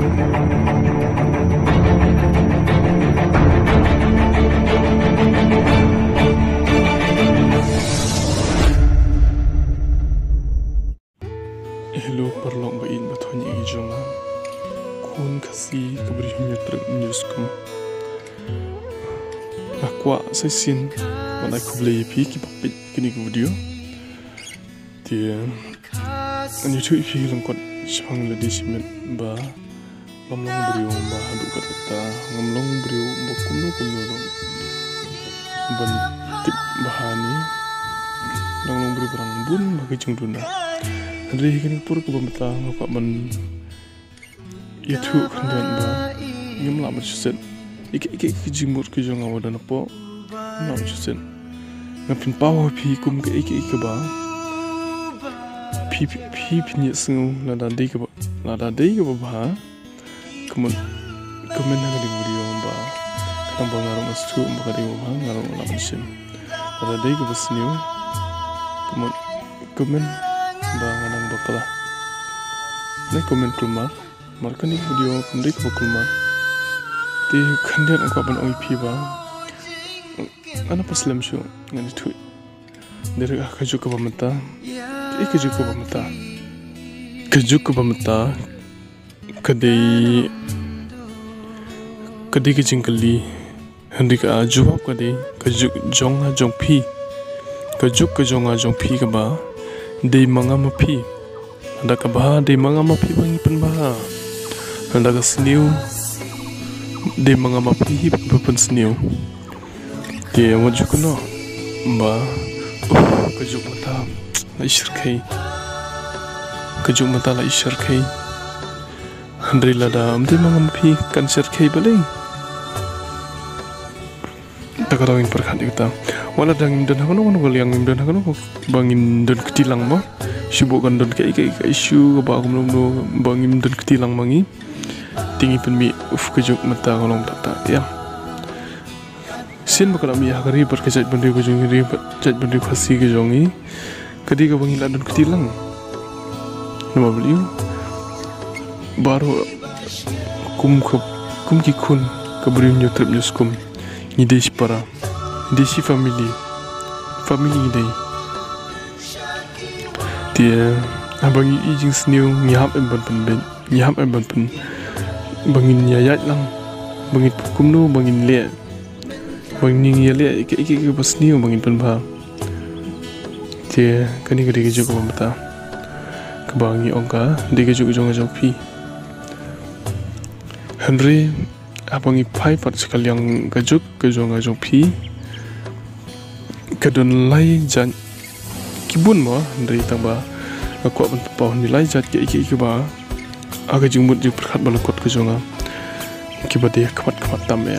Hello perlong bain bathonya ijonga kun kasi kabrihnya truk newskum akwa sesin mana kublai pi ki papit kini video dia ani tu pi langkot sang ladi simen ba ngamlong brio ba hadu kata ngamlong brio ba kumno ban tip bahani ngamlong brio barang bun bagi jengduna Hari ini pur ke pemerintah ngapa men itu kendian ba ngam la bersusen ik jimur ke jong awadan apa la bersusen ngapin pawo pi kum ke ik ba pi ni sengu la da dei ke ba kemen na di video ba kadang ba ngarong astu ba ka di ba ngarong la bersusen la dei ke basniu kemen ba nganang bakala nai komen keluar markan ni video pendek keluar di kandian angka ban oi pi ba ana paslam shu ngani tu dari kaju ke pamata kaju ke pamata kadai ke jingkali hendik a jawab kadai kaju jong pi kaju ke jong pi ke ba Dei manga mapi, anda kabah dei manga mapi bangi penbah, anda kesniu, dei manga mapi bepen sniu, dia maju kuno, ba, kejuk mata, la isar kai, Andri lada, dei manga mapi kan isar kai balai, tak ada yang perhati kita. Wala dang dan hakono yang dan hakono bangin dan ketilang mah sibukan dan kayak isu apa aku belum bangin dan ketilang mangi tinggi penmi kejuk mata kolong tata ya sin bakal mi hakari berkejat benda kujung ri jat benda khasi kejongi kadi ka bangin dan ketilang nama beliau baru kum ki kun kabrim youtube newskum ngides para desi family day dia abangi ijing sniu ngihap em ban pen bangin yayat lang bangin kumno bangin le bangin yale ke basniu bangin pen ba dia kani ke juga mata kebangi ongka dia juga jong pi Henry abangi pai pat sekali yang kejuk ke jong pi kadon lai jan kibun mo dari tambah aku akan pahon nilai jat ke ba aga jumut ju perkat balakot ke jonga kiba dia kamat tam ya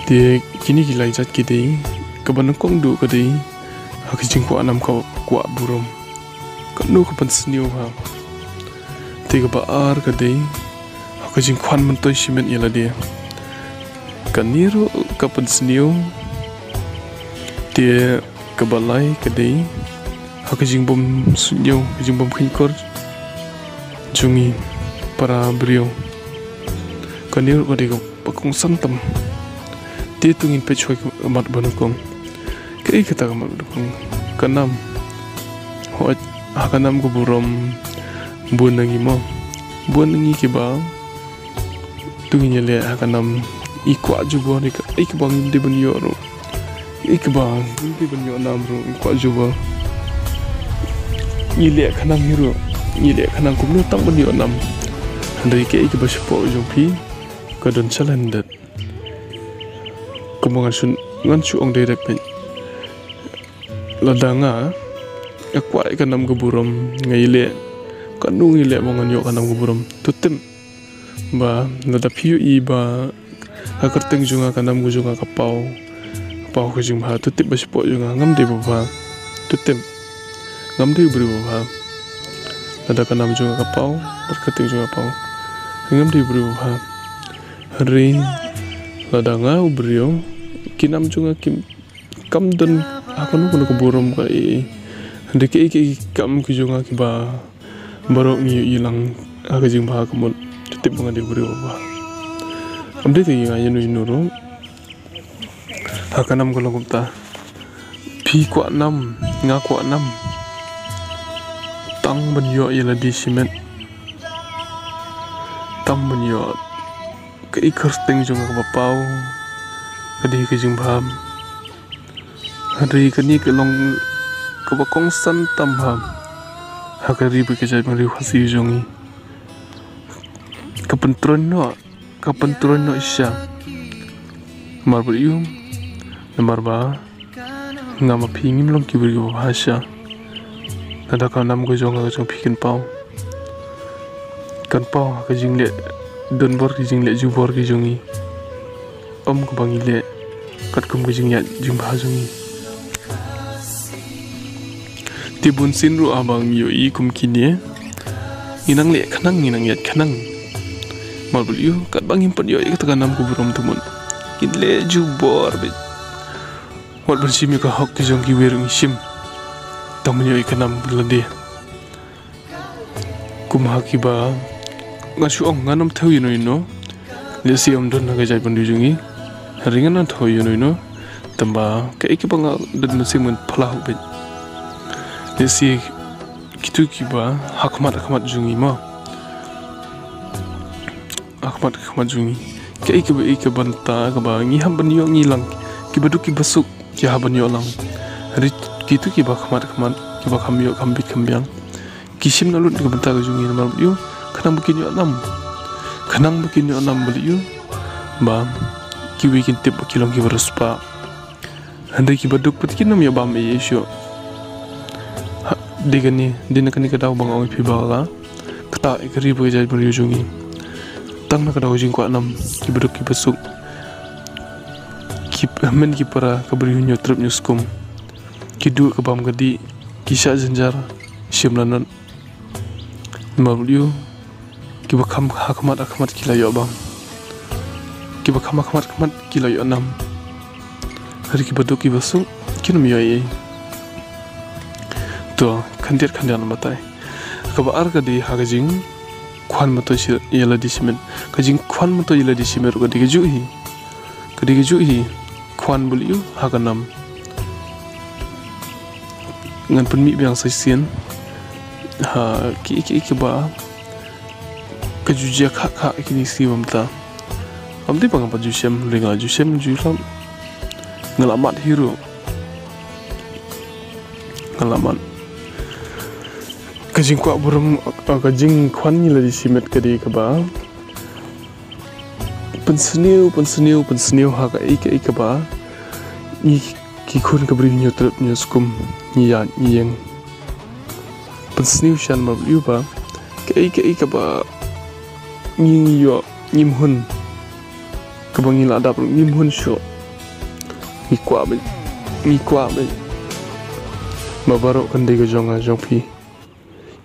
dia kini gilai jat ke dei kaban kong du ke dei aga jingko anam ko kwa burom kanu ko pan sniu ha tiga ba ar ke dei aga jingkwan mentoi simen ila dia kaniro kapan sniu dia kebalai kedai hak jingbom sunyo jingbom khinkor jungi para beliau kanir badi ko pakong santam dia tungin pechoi amat banukong kei kata amat banukong kanam ho hakanam ko burom bunangi ke ba tungin le hakanam ikwa jubo ni ka ikbang de bunyoro ikbang di banyo namro ko juba ile kanang hiro ile kanang kumno tang banyo nam handai ke ikba spo jompi kadon chalandat kumongan sun ngan su ong de repen ladanga akwa kanam guburom ngaile kanung ile mongan yo kanam guburom tutem ba nada piu iba hakarteng junga kanam gujunga kapau pau ko jing ba tutip ba spo junga ngam de ba tutem ngam de bri ba ada kanam junga kapau berketing junga pau ngam de bri ba hari ladanga ubrio kinam junga kim kam dan akon ko burom ka e de ke kam ki junga ki ba barok ngi ilang aga jing bah kemun tetep mengadil beri bah amde tu yang aja nuru hakanam kalau kumta pi kuat 6 nga kuat 6 tang benyo ialah di simet tang benyo ke ikar teng jong ke bapau kadi ke jing baham hari kani ke long ke bakong san tam ham hakari bekerja mari khasi jongi kapentron no isya marbu yum marba ngama pingim long kibri bahasa ada kanam go jonga jong pikin pau kan pau ka jingle don bor ki jingle ju bor ki jongi om ko bangile kat kum ki jingya jing bahajungi tibun sinru abang yoi kum kini inang le khanang inang yat khanang marbul yu kat bangim pat yoi kat kanam ku burom tumun kinle ju bor be wat bersim ka hok ki jong ki werung sim tamun yoi kanam bulade kum hakiba ngasu ong nganam thau yino ino le siam don ga jai bandu jungi ringan an thau yino ino tamba ka ikibanga dan mesimon phalah be desi kitu kiba hakmat jungi ma hakmat jungi ke ike banta ka ba ngi ham ban yo ngi lang ki badu ki basuk ki ha ban yo lang hari kitu kiba hakmat kiba kham yo kham bit khambyang kisim na lut ki banta ka jungi na yo khanang bukin yo nam bali yo ba ki weekend tip ki long ki baruspa handai ki baduk patkin nam ya bam ye sho digani dinakani ka daw bang ong pibala kata ikri bajai beri jungi tang na ka daw jing kwa nam ki beduk ki besuk ki men ki para ka beri nyo trip nyuskum ki du ka bam gadi ki sha janjar shimlanan mablu ki bakam hakmat ki layo bang ki bakam hakmat ki layo nam hari ki beduk ki besuk ki num yoy to kandir matai kabar ka di hagajing kwan mato yela di simen kajing kwan mato yela di simen ka di gejuhi kwan buliu haganam ngan penmi biang sesien ha ki ba kajujia kha kini si mamta amdi pang pa jusem ringa jusem julam ngalamat hero ngalamat kajing kwa burum kajing kwan ni lagi simet kadi kaba penseniu ha ka ike ba ni ki khun ka bri nyu trap nyu skum ni ya ni yang penseniu shan ma yu ba ka ike ba ni yo nim hun ka bang ila da nim hun sho ni kwa be mabaro kan de ga jonga jongpi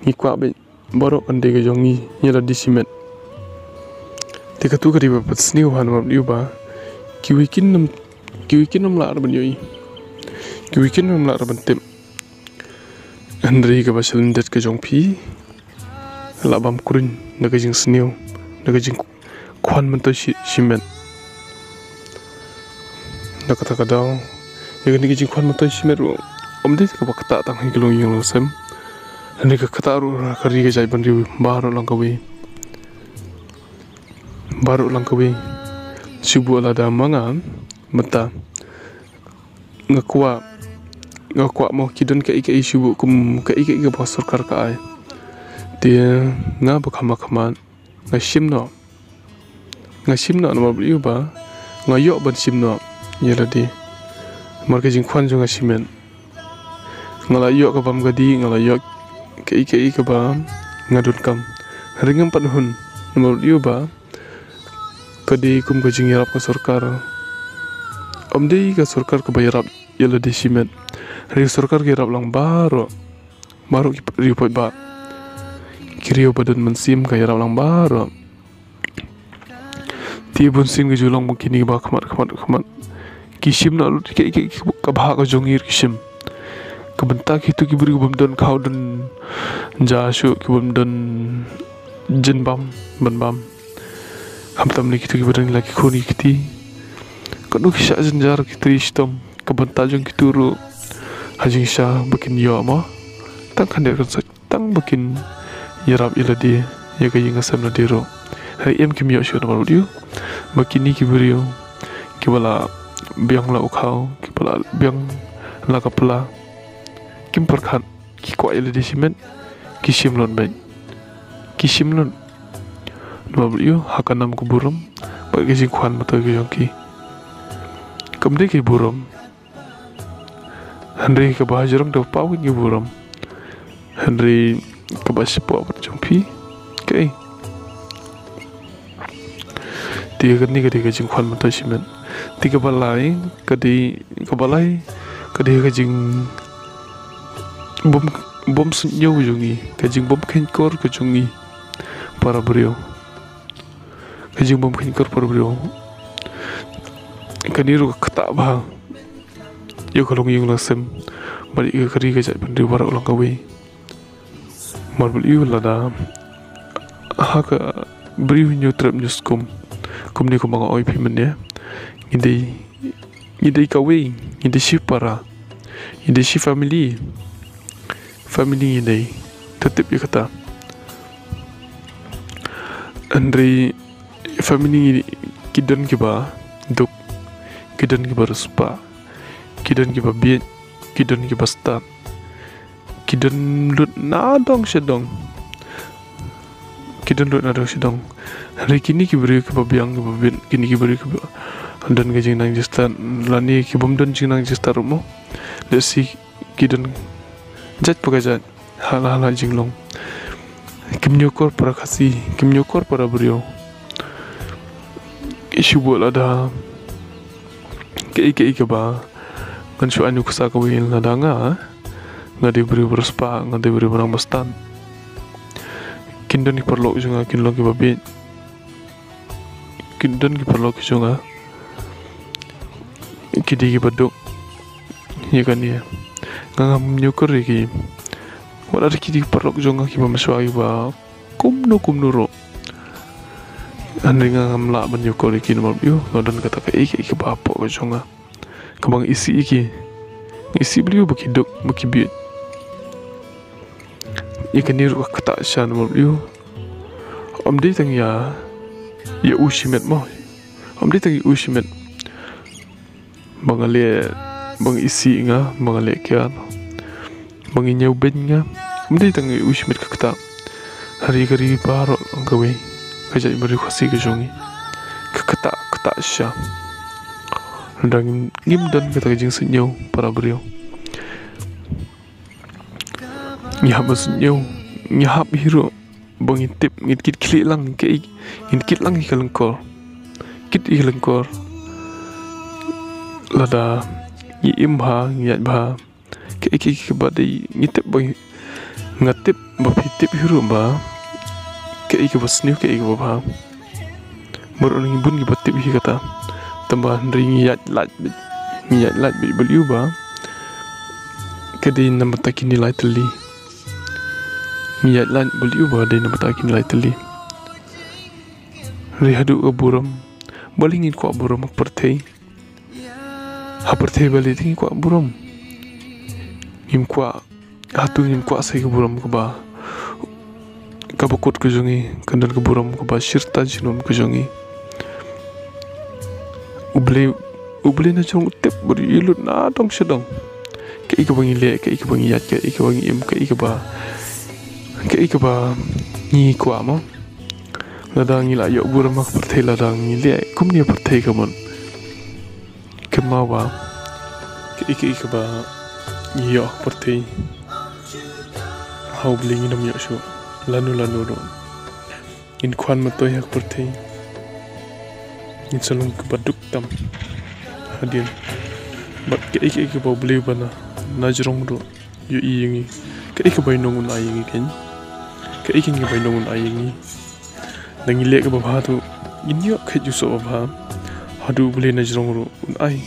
ni kwa be borok ande ga jongi nyala di simet te ka tu ka riba patsni wa na mabli ba ki wikin nam la arban yoi ki wikin nam la arban tem andri ka basal ndet ka jongpi la bam kurin na ga jing sniu na ga jing kwan man to simet na ka ta ka daw ya ga ni jing kwan man to simet ro omde ka ba kata tang hi glong yung sem Ani ka kataru kari ka jai bandri baru lang kawi sibu ala da manga mata ngakwa mo kidon ka ika sibu kum ka ika pasar kar ka ai dia nga bakama ngashim no na mabli ba ngayo ban simno yela di marka jing kwan jo ngasimen ngalayo ka bam gadi ngalayo ke ike ba ngadun kam ringam panhun nomor liu ba kadi kum gajing yarap ka sarkar amdei ka sarkar ka bayarap yala di simet ri sarkar ki rap lang baro ki report ba kiriyo badan mensim ka yarap lang baro ti bun sim ke julang mungkin ba khamat kisim na ke ka bha ka jongir kisim kebentak itu kibri kubam don kau don jasuk kubam don jen bam ban bam ham tam ni kitu kibarang lagi khoni kiti kanu kisah jar kitu istom kebentajung kitu ru hajing sha bikin yo ma tang kan der tang bikin yarab ila dia ya kayi ngasam na diro hari em kim yo shu na maru makini kiburio kibala biang la ukhau kibala biang la kapla kim perkhan ki ko ila di simen kisim lon ben kisim lon maru hakanam kuburum bagi si kwan mata ke yongki kamde ke burum Henry ke bahajarong do pawin ke burum Henry ke baspo berjumpi ke tiga ni ke jing kwan mata simen tiga balai ke jing bom senyo jungi ke jing bom kenkor ke jungi para beliau kajing bom kenkor para beliau kaniru ketak bah yo kalong yung lasem balik ke kari ke jat pendiri para ulang kawe marbel yu lada haka beriu nyu trap nyuskum kumni kumanga oi pimen ya ngidei kawe ngidei si para ngidei si family ngidei tetep ya kata Andre family kidan kiba duk kidan kiba respa kidan kiba biet kidan kiba stat kidan lut nadong sedong hari kini kiberi kiba biang kiba biet kini kiberi kiba dan gajing nang jistan lani kibom dan jing nang jistar mo desi kidan jat pagajat hal-hal jinglong kim nyokor para kasih kim nyokor para beliau isu buat ada ke ba kan su anu kusa kawin lada nga diberi berspa nga diberi barang bestan kindan ki perlu juga kinlong ki babit kindan ki perlu juga kidi ki baduk ya kan ya ngam nyokor ki wala kidi perlu juga ki mamaswai ba kumno ro andinga ngamla menyukor iki nomor yo dan kata ke iki bapo ko jonga kabang isi beliau bakiduk makibit ikan niru kata sya nomor yo amde tang ya ushimet mo amde tang ushimet bangale bang isi nga bangale kya bang inyau ben nga amde tang ushimet kata hari paro angkawe kajai beri khasi ke jongi kata sya dan ngim dan kata jing senyau para beliau nyahap senyau nyahap hiro bang intip ngit klik lang ke ngit lang ikalengkor lada imha ngiyat bah ke badai ngitip bang ngatip bapitip hiro ba ke basniu ke bapa merong ibun ki batip hi kata tambah ringiyat lat beliau ba ke di nama takin nilai teli ngiyat lat beliau ba di nama takin nilai teli rihadu ke buram balingin kuat buram pertei balik tinggi kuat buram ngim kuat saya ke buram ke ba kabakut ke jongi kandan ke buram ke ba syirta jinom ke jongi uble na jong tip beri ilut na dong sedong ke bangi le ke bangi yat ke bangi im ke ba ni kwa mo ladang ila yo buram mak perthai ladang ni le kumni perthai kamon kemawa ke ba yo perthai hau bling nam yo shu lanu ro in kwan mato yak perthai in salung ke baduk tam hadin bat ke ba beli bana najrong ro yo yingi ke ba nongun ayingi ken ke ngi ba nongun ayingi dangi le ke ba tu in yo ke ju so ba hadu beli najrong ro un ai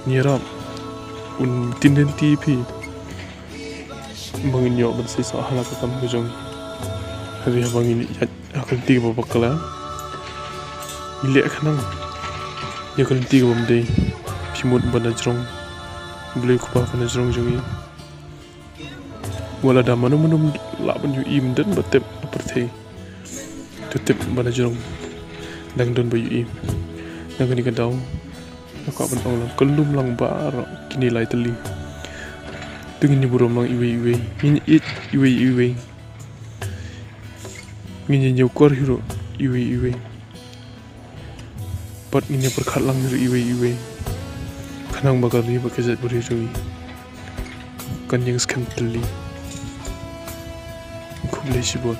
nirap un tinden TV mengin yo ban sai sa hala ka kam ke jong hari abang ini akan tiga babak kala ilek kanang ya akan tiga bamdai pimut banajrong beli kupa banajrong jungi wala da manu laban yu im dan batep aperte tutip banajrong dang don bayu im dang ni kadau aku akan orang kelum lang bar kini lai teli tungin ni burom lang iwe ini iwe ini nyukor hiro iwe pat ini perkat lang hiro iwe kanang bakal ni bakal beri jui kan yang scam teli kublai sibot